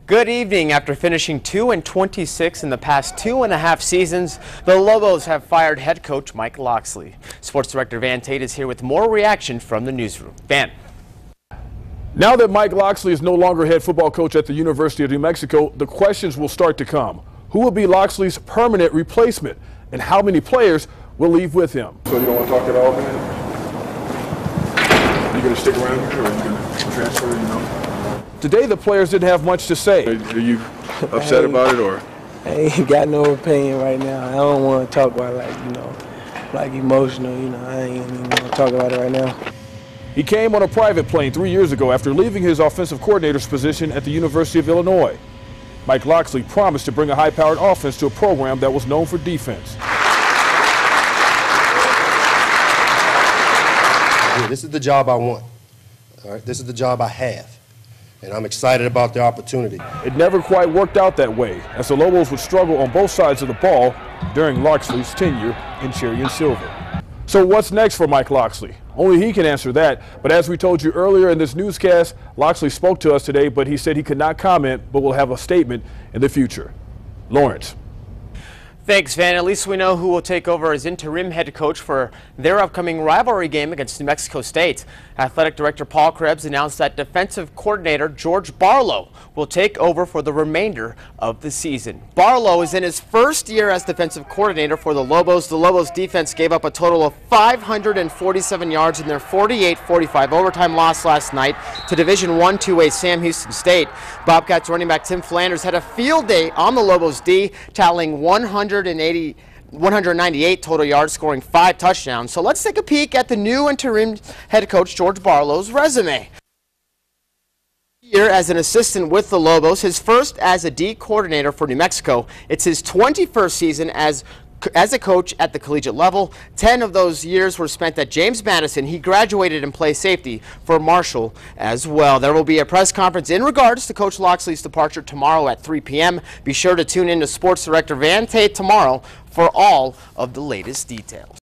Good evening. After finishing 2-26 in the past 2.5 seasons, the Lobos have fired head coach Mike Locksley. Sports director Van Tate is here with more reaction from the newsroom. Van. Now that Mike Locksley is no longer head football coach at the University of New Mexico, the questions will start to come. Who will be Locksley's permanent replacement, and how many players will leave with him? So you don't want to talk at all, man? You going to stick around here, or are you going to transfer, you know? Today, the players didn't have much to say. Are you upset about it, or? I ain't got no opinion right now. I don't want to talk about like emotional, I ain't even want to talk about it right now. He came on a private plane 3 years ago after leaving his offensive coordinator's position at the University of Illinois. Mike Locksley promised to bring a high-powered offense to a program that was known for defense. This is the job I want. All right? This is the job I have. And I'm excited about the opportunity. It never quite worked out that way, as the Lobos would struggle on both sides of the ball during Locksley's tenure in cherry and silver. So what's next for Mike Locksley? Only he can answer that. But as we told you earlier in this newscast, Locksley spoke to us today, but he said he could not comment, but will have a statement in the future. Lawrence. Thanks, Van. At least we know who will take over as interim head coach for their upcoming rivalry game against New Mexico State. Athletic Director Paul Krebs announced that defensive coordinator George Barlow will take over for the remainder of the season. Barlow is in his first year as defensive coordinator for the Lobos. The Lobos defense gave up a total of 547 yards in their 48-45 overtime loss last night to Division I 2A Sam Houston State. Bobcats running back Tim Flanders had a field day on the Lobos D, tallying 198 total yards, scoring 5 touchdowns. So let's take a peek at the new interim head coach George Barlow's resume. Year as an assistant with the Lobos, his first as a D coordinator for New Mexico. It's his 21st season as a coach at the collegiate level. 10 of those years were spent at James Madison. He graduated in play safety for Marshall as well. There will be a press conference in regards to Coach Locksley's departure tomorrow at 3 p.m. Be sure to tune in to Sports Director Van Tate tomorrow for all of the latest details.